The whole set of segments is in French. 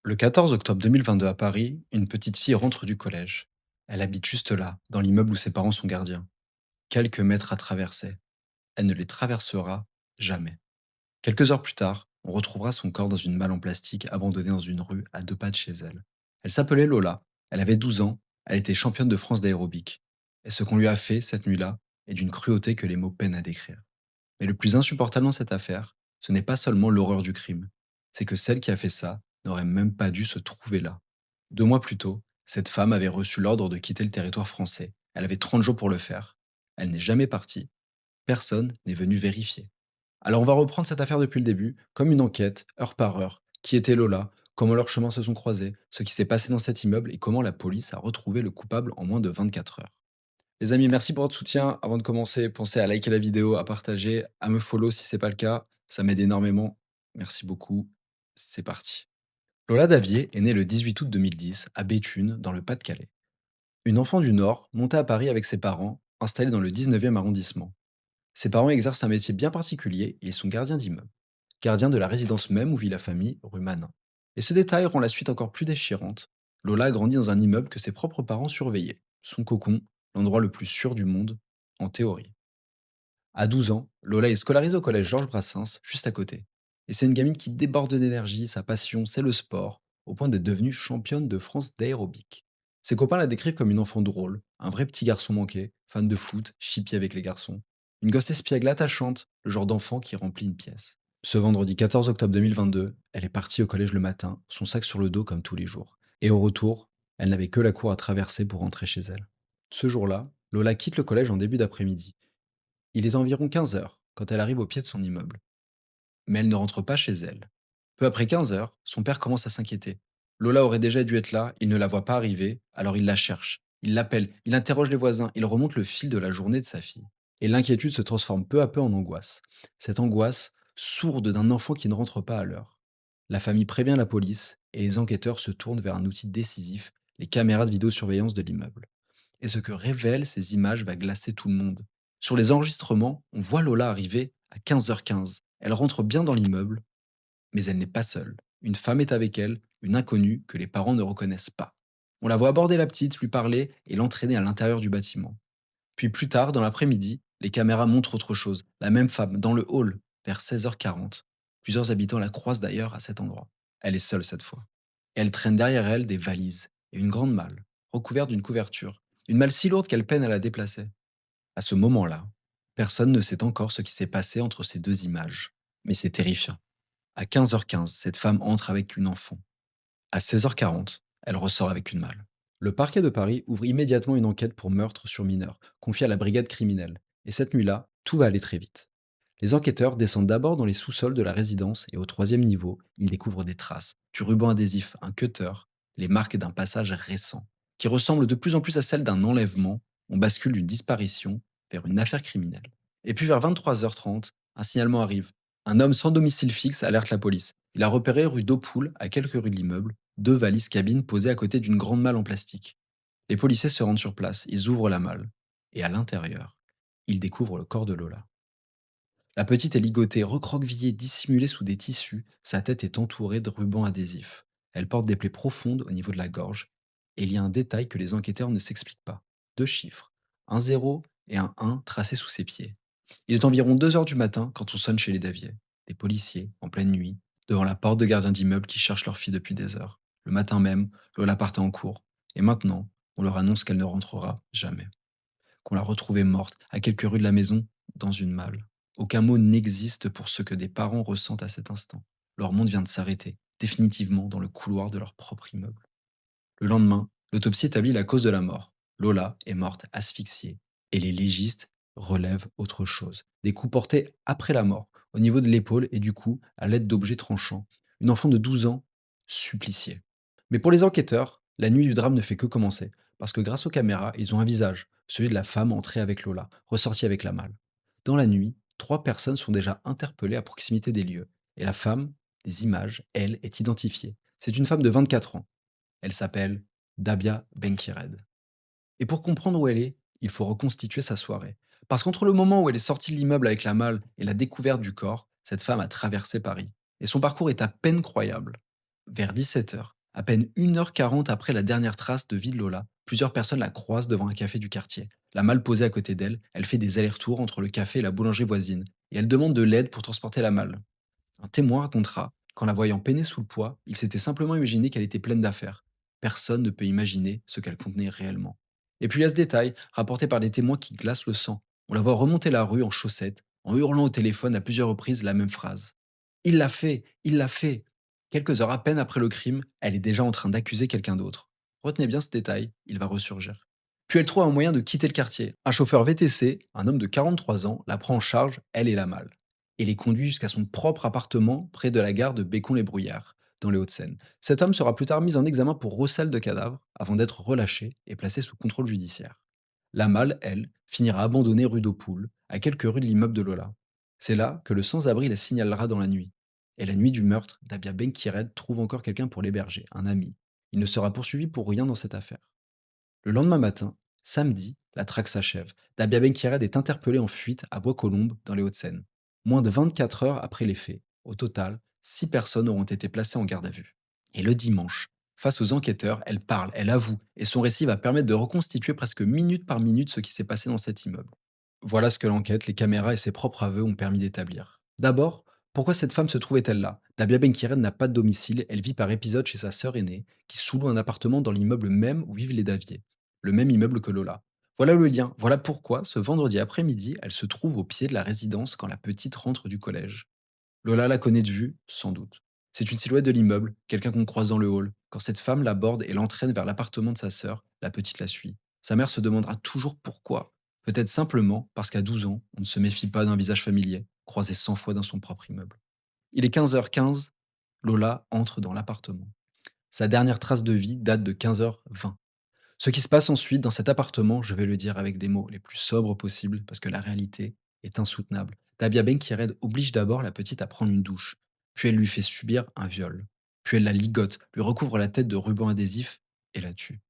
Le 14 octobre 2022 à Paris, une petite fille rentre du collège. Elle habite juste là, dans l'immeuble où ses parents sont gardiens. Quelques mètres à traverser. Elle ne les traversera jamais. Quelques heures plus tard, on retrouvera son corps dans une malle en plastique abandonnée dans une rue à 2 pas de chez elle. Elle s'appelait Lola. Elle avait 12 ans. Elle était championne de France d'aérobic. Et ce qu'on lui a fait cette nuit-là est d'une cruauté que les mots peinent à décrire. Mais le plus insupportable dans cette affaire, ce n'est pas seulement l'horreur du crime, c'est que celle qui a fait ça n'aurait même pas dû se trouver là. 2 mois plus tôt, cette femme avait reçu l'ordre de quitter le territoire français. Elle avait 30 jours pour le faire. Elle n'est jamais partie. Personne n'est venu vérifier. Alors on va reprendre cette affaire depuis le début, comme une enquête, heure par heure. Qui était Lola? Comment leurs chemins se sont croisés? Ce qui s'est passé dans cet immeuble et comment la police a retrouvé le coupable en moins de 24 heures. Les amis, merci pour votre soutien. Avant de commencer, pensez à liker la vidéo, à partager, à me follow si c'est pas le cas. Ça m'aide énormément. Merci beaucoup. C'est parti. Lola Davier est née le 18 août 2010 à Béthune, dans le Pas-de-Calais. Une enfant du Nord, montée à Paris avec ses parents, installés dans le 19e arrondissement. Ses parents exercent un métier bien particulier et ils sont gardiens d'immeuble. Gardiens de la résidence même où vit la famille, rue Manin. Et ce détail rend la suite encore plus déchirante. Lola grandit dans un immeuble que ses propres parents surveillaient. Son cocon, l'endroit le plus sûr du monde, en théorie. À 12 ans, Lola est scolarisée au collège Georges Brassens, juste à côté. Et c'est une gamine qui déborde d'énergie, sa passion, c'est le sport, au point d'être devenue championne de France d'aérobic. Ses copains la décrivent comme une enfant drôle, un vrai petit garçon manqué, fan de foot, chipie avec les garçons. Une gosse espiègle attachante, le genre d'enfant qui remplit une pièce. Ce vendredi 14 octobre 2022, elle est partie au collège le matin, son sac sur le dos comme tous les jours. Et au retour, elle n'avait que la cour à traverser pour rentrer chez elle. Ce jour-là, Lola quitte le collège en début d'après-midi. Il est environ 15 heures quand elle arrive au pied de son immeuble, mais elle ne rentre pas chez elle. Peu après 15 heures, son père commence à s'inquiéter. Lola aurait déjà dû être là, il ne la voit pas arriver, alors il la cherche. Il l'appelle, il interroge les voisins, il remonte le fil de la journée de sa fille. Et l'inquiétude se transforme peu à peu en angoisse. Cette angoisse sourde d'un enfant qui ne rentre pas à l'heure. La famille prévient la police et les enquêteurs se tournent vers un outil décisif, les caméras de vidéosurveillance de l'immeuble. Et ce que révèlent ces images va glacer tout le monde. Sur les enregistrements, on voit Lola arriver à 15h15. Elle rentre bien dans l'immeuble, mais elle n'est pas seule. Une femme est avec elle, une inconnue que les parents ne reconnaissent pas. On la voit aborder la petite, lui parler et l'entraîner à l'intérieur du bâtiment. Puis plus tard, dans l'après-midi, les caméras montrent autre chose. La même femme, dans le hall, vers 16h40. Plusieurs habitants la croisent d'ailleurs à cet endroit. Elle est seule cette fois. Et elle traîne derrière elle des valises et une grande malle, recouverte d'une couverture. Une malle si lourde qu'elle peine à la déplacer. À ce moment-là, personne ne sait encore ce qui s'est passé entre ces deux images. Mais c'est terrifiant. À 15h15, cette femme entre avec une enfant. À 16h40, elle ressort avec une malle. Le parquet de Paris ouvre immédiatement une enquête pour meurtre sur mineur, confiée à la brigade criminelle. Et cette nuit-là, tout va aller très vite. Les enquêteurs descendent d'abord dans les sous-sols de la résidence et au troisième niveau, ils découvrent des traces, du ruban adhésif, un cutter, les marques d'un passage récent, qui ressemblent de plus en plus à celles d'un enlèvement. On bascule d'une disparition vers une affaire criminelle. Et puis vers 23h30, un signalement arrive. Un homme sans domicile fixe alerte la police. Il a repéré rue d'Aupoul, à quelques rues de l'immeuble, deux valises cabines posées à côté d'une grande malle en plastique. Les policiers se rendent sur place, ils ouvrent la malle. Et à l'intérieur, ils découvrent le corps de Lola. La petite est ligotée, recroquevillée, dissimulée sous des tissus. Sa tête est entourée de rubans adhésifs. Elle porte des plaies profondes au niveau de la gorge. Et il y a un détail que les enquêteurs ne s'expliquent pas. Deux chiffres. Un zéro et un 1 tracés sous ses pieds. Il est environ 2 heures du matin quand on sonne chez les Davier. Des policiers, en pleine nuit, devant la porte de gardiens d'immeubles qui cherchent leur fille depuis des heures. Le matin même, Lola partait en cours. Et maintenant, on leur annonce qu'elle ne rentrera jamais, qu'on l'a retrouvée morte, à quelques rues de la maison, dans une malle. Aucun mot n'existe pour ce que des parents ressentent à cet instant. Leur monde vient de s'arrêter, définitivement dans le couloir de leur propre immeuble. Le lendemain, l'autopsie établit la cause de la mort. Lola est morte asphyxiée. Et les légistes relèvent autre chose. Des coups portés après la mort, au niveau de l'épaule et du cou, à l'aide d'objets tranchants. Une enfant de 12 ans, suppliciée. Mais pour les enquêteurs, la nuit du drame ne fait que commencer, parce que grâce aux caméras, ils ont un visage, celui de la femme entrée avec Lola, ressortie avec la malle. Dans la nuit, 3 personnes sont déjà interpellées à proximité des lieux, et la femme, des images, elle, est identifiée. C'est une femme de 24 ans. Elle s'appelle Dabia Benkired. Et pour comprendre où elle est, il faut reconstituer sa soirée. Parce qu'entre le moment où elle est sortie de l'immeuble avec la malle et la découverte du corps, cette femme a traversé Paris. Et son parcours est à peine croyable. Vers 17h, À peine 1h40 après la dernière trace de vie de Lola, plusieurs personnes la croisent devant un café du quartier. La malle posée à côté d'elle, elle fait des allers-retours entre le café et la boulangerie voisine, et elle demande de l'aide pour transporter la malle. Un témoin racontera qu'en la voyant peiner sous le poids, il s'était simplement imaginé qu'elle était pleine d'affaires. Personne ne peut imaginer ce qu'elle contenait réellement. Et puis il y a ce détail, rapporté par des témoins qui glacent le sang. On la voit remonter la rue en chaussettes, en hurlant au téléphone à plusieurs reprises la même phrase. Il l'a fait, il l'a fait. Quelques heures à peine après le crime, elle est déjà en train d'accuser quelqu'un d'autre. Retenez bien ce détail, il va ressurgir. Puis elle trouve un moyen de quitter le quartier. Un chauffeur VTC, un homme de 43 ans, la prend en charge, elle et la malle, et les conduit jusqu'à son propre appartement près de la gare de Bécon-les-Brouillards, dans les Hauts-de-Seine. Cet homme sera plus tard mis en examen pour recel de cadavre avant d'être relâché et placé sous contrôle judiciaire. La malle, elle, finira abandonnée rue d'Aupoul, à quelques rues de l'immeuble de Lola. C'est là que le sans-abri la signalera dans la nuit. Et la nuit du meurtre, Dabia Benkired trouve encore quelqu'un pour l'héberger, un ami. Il ne sera poursuivi pour rien dans cette affaire. Le lendemain matin, samedi, la traque s'achève. Dabia Benkired est interpellé en fuite à Bois-Colombes, dans les Hauts-de-Seine. Moins de 24 heures après les faits, au total, 6 personnes auront été placées en garde à vue. Et le dimanche, face aux enquêteurs, elle parle, elle avoue, et son récit va permettre de reconstituer presque minute par minute ce qui s'est passé dans cet immeuble. Voilà ce que l'enquête, les caméras et ses propres aveux ont permis d'établir. D'abord, pourquoi cette femme se trouvait-elle là? Dabia Benkired n'a pas de domicile, elle vit par épisode chez sa sœur aînée, qui sous-loue un appartement dans l'immeuble même où vivent les Davier, le même immeuble que Lola. Voilà le lien, voilà pourquoi, ce vendredi après-midi, elle se trouve au pied de la résidence quand la petite rentre du collège. Lola la connaît de vue, sans doute. C'est une silhouette de l'immeuble, quelqu'un qu'on croise dans le hall. Quand cette femme l'aborde et l'entraîne vers l'appartement de sa sœur, la petite la suit. Sa mère se demandera toujours pourquoi. Peut-être simplement parce qu'à 12 ans, on ne se méfie pas d'un visage familier, croisé 100 fois dans son propre immeuble. Il est 15h15, Lola entre dans l'appartement. Sa dernière trace de vie date de 15h20. Ce qui se passe ensuite dans cet appartement, je vais le dire avec des mots les plus sobres possibles parce que la réalité est insoutenable. Tabia Benkired oblige d'abord la petite à prendre une douche, puis elle lui fait subir un viol, puis elle la ligote, lui recouvre la tête de ruban adhésif et la tue.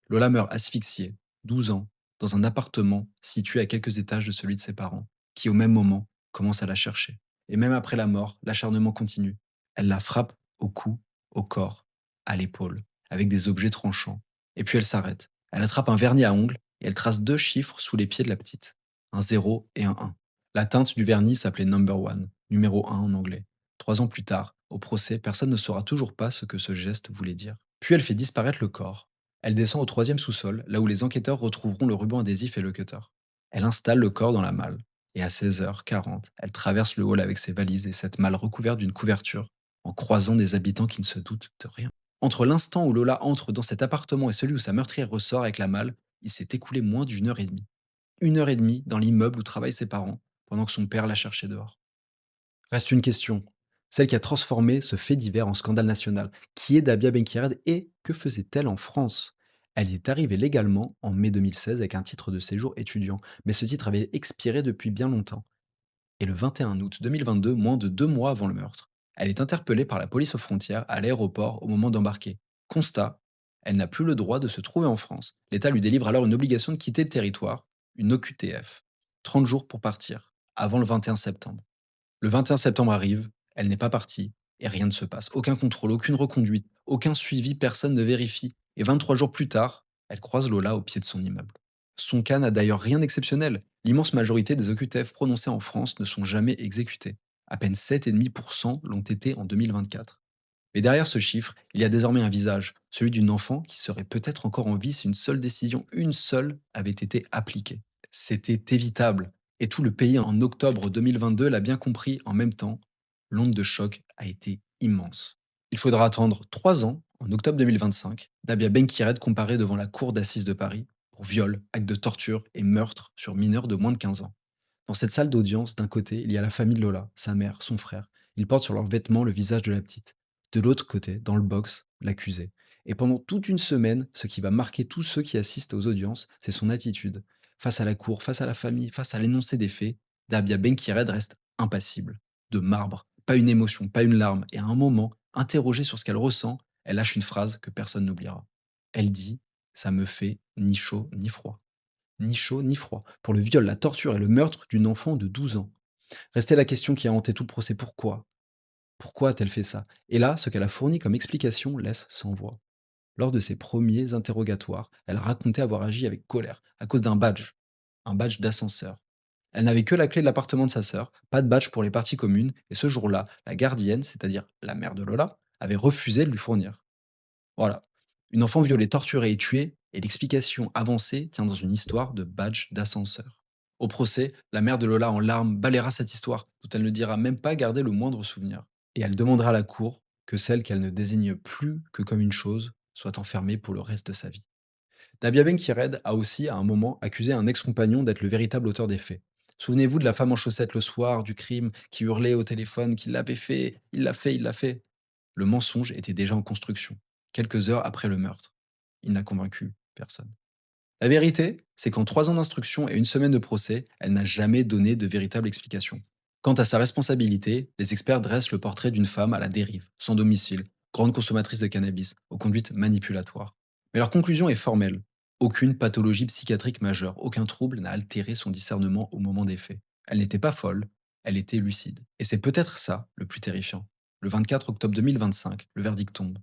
Lola meurt asphyxiée, 12 ans, dans un appartement situé à quelques étages de celui de ses parents, qui au même moment commencent à la chercher. Et même après la mort, l'acharnement continue. Elle la frappe au cou, au corps, à l'épaule, avec des objets tranchants. Et puis elle s'arrête. Elle attrape un vernis à ongles et elle trace deux chiffres sous les pieds de la petite. Un 0 et un 1. La teinte du vernis s'appelait Number One, numéro 1 en anglais. 3 ans plus tard, au procès, personne ne saura toujours pas ce que ce geste voulait dire. Puis elle fait disparaître le corps. Elle descend au troisième sous-sol, là où les enquêteurs retrouveront le ruban adhésif et le cutter. Elle installe le corps dans la malle. Et à 16h40, elle traverse le hall avec ses valises et cette malle recouverte d'une couverture, en croisant des habitants qui ne se doutent de rien. Entre l'instant où Lola entre dans cet appartement et celui où sa meurtrière ressort avec la malle, il s'est écoulé moins d'une heure et demie. Une heure et demie dans l'immeuble où travaillent ses parents, pendant que son père la cherchait dehors. Reste une question, celle qui a transformé ce fait divers en scandale national. Qui est Dabia Benkired et que faisait-elle en France? Elle y est arrivée légalement en mai 2016 avec un titre de séjour étudiant, mais ce titre avait expiré depuis bien longtemps. Et le 21 août 2022, moins de 2 mois avant le meurtre, elle est interpellée par la police aux frontières à l'aéroport au moment d'embarquer. Constat, elle n'a plus le droit de se trouver en France. L'État lui délivre alors une obligation de quitter le territoire, une OQTF. 30 jours pour partir, avant le 21 septembre. Le 21 septembre arrive, elle n'est pas partie, et rien ne se passe. Aucun contrôle, aucune reconduite, aucun suivi, personne ne vérifie. Et 23 jours plus tard, elle croise Lola au pied de son immeuble. Son cas n'a d'ailleurs rien d'exceptionnel. L'immense majorité des OQTF prononcés en France ne sont jamais exécutés. À peine 7,5% l'ont été en 2024. Mais derrière ce chiffre, il y a désormais un visage, celui d'une enfant qui serait peut-être encore en vie si une seule décision, une seule, avait été appliquée. C'était évitable. Et tout le pays en octobre 2022 l'a bien compris en même temps. L'onde de choc a été immense. Il faudra attendre 3 ans, en octobre 2025, Dabia Benkired comparée devant la cour d'assises de Paris pour viol, acte de torture et meurtre sur mineurs de moins de 15 ans. Dans cette salle d'audience, d'un côté, il y a la famille de Lola, sa mère, son frère. Ils portent sur leurs vêtements le visage de la petite. De l'autre côté, dans le box, l'accusé. Et pendant toute une semaine, ce qui va marquer tous ceux qui assistent aux audiences, c'est son attitude. Face à la cour, face à la famille, face à l'énoncé des faits, Dabia Benkired reste impassible. De marbre, pas une émotion, pas une larme. Et à un moment, interrogée sur ce qu'elle ressent, elle lâche une phrase que personne n'oubliera. Elle dit: ça me fait ni chaud ni froid. Ni chaud ni froid. Pour le viol, la torture et le meurtre d'une enfant de 12 ans. Restait la question qui a hanté tout le procès: pourquoi? Pourquoi a-t-elle fait ça? Et là, ce qu'elle a fourni comme explication laisse sans voix. Lors de ses premiers interrogatoires, elle racontait avoir agi avec colère à cause d'un badge, un badge d'ascenseur. Elle n'avait que la clé de l'appartement de sa sœur, pas de badge pour les parties communes, et ce jour-là, la gardienne, c'est-à-dire la mère de Lola, avait refusé de lui fournir. Voilà. Une enfant violée, torturée et tuée, et l'explication avancée tient dans une histoire de badge d'ascenseur. Au procès, la mère de Lola en larmes balayera cette histoire, dont elle ne dira même pas garder le moindre souvenir. Et elle demandera à la cour que celle qu'elle ne désigne plus que comme une chose soit enfermée pour le reste de sa vie. Dabia Ben-Kired a aussi, à un moment, accusé un ex-compagnon d'être le véritable auteur des faits. Souvenez-vous de la femme en chaussettes le soir du crime qui hurlait au téléphone qu'il l'avait fait, il l'a fait, il l'a fait. Le mensonge était déjà en construction, quelques heures après le meurtre. Il n'a convaincu personne. La vérité, c'est qu'en 3 ans d'instruction et une semaine de procès, elle n'a jamais donné de véritable explication. Quant à sa responsabilité, les experts dressent le portrait d'une femme à la dérive, sans domicile, grande consommatrice de cannabis, aux conduites manipulatoires. Mais leur conclusion est formelle. Aucune pathologie psychiatrique majeure, aucun trouble n'a altéré son discernement au moment des faits. Elle n'était pas folle, elle était lucide. Et c'est peut-être ça le plus terrifiant. Le 24 octobre 2025, le verdict tombe.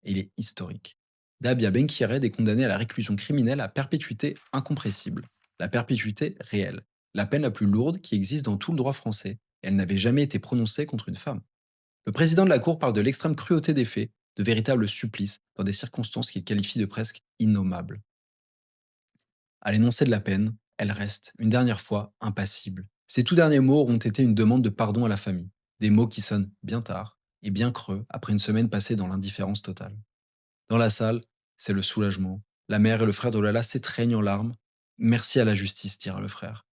Et il est historique. Dabia Benkired est condamnée à la réclusion criminelle à perpétuité incompressible. La perpétuité réelle. La peine la plus lourde qui existe dans tout le droit français. Et elle n'avait jamais été prononcée contre une femme. Le président de la Cour parle de l'extrême cruauté des faits, de véritables supplices, dans des circonstances qu'il qualifie de presque innommables. À l'énoncé de la peine, elle reste, une dernière fois, impassible. Ses tout derniers mots auront été une demande de pardon à la famille. Des mots qui sonnent bien tard et bien creux après une semaine passée dans l'indifférence totale. Dans la salle, c'est le soulagement. La mère et le frère de Lola s'étreignent en larmes. Merci à la justice, dira le frère.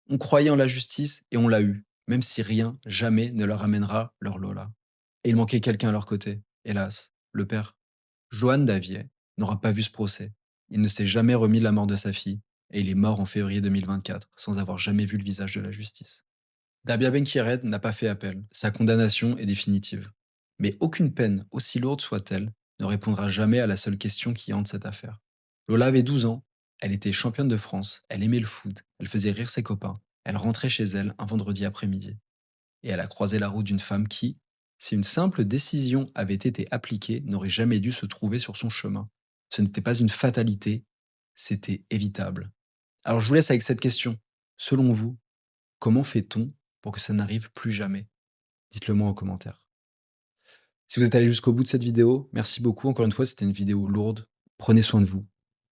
On croyait en la justice et on l'a eue, même si rien, jamais ne leur amènera leur Lola. Et il manquait quelqu'un à leur côté, hélas, le père. Johan Davier n'aura pas vu ce procès. Il ne s'est jamais remis de la mort de sa fille et il est mort en février 2024 sans avoir jamais vu le visage de la justice. Dabia Benkired n'a pas fait appel. Sa condamnation est définitive. Mais aucune peine, aussi lourde soit-elle, ne répondra jamais à la seule question qui hante cette affaire. Lola avait 12 ans, elle était championne de France, elle aimait le foot, elle faisait rire ses copains, elle rentrait chez elle un vendredi après-midi. Et elle a croisé la route d'une femme qui, si une simple décision avait été appliquée, n'aurait jamais dû se trouver sur son chemin. Ce n'était pas une fatalité, c'était évitable. Alors je vous laisse avec cette question. Selon vous, comment fait-on pour que ça n'arrive plus jamais? Dites-le moi en commentaire. Si vous êtes allé jusqu'au bout de cette vidéo, merci beaucoup. Encore une fois, c'était une vidéo lourde. Prenez soin de vous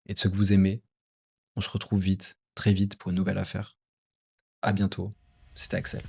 et de ceux que vous aimez. On se retrouve vite, très vite pour une nouvelle affaire. À bientôt. C'était Axel.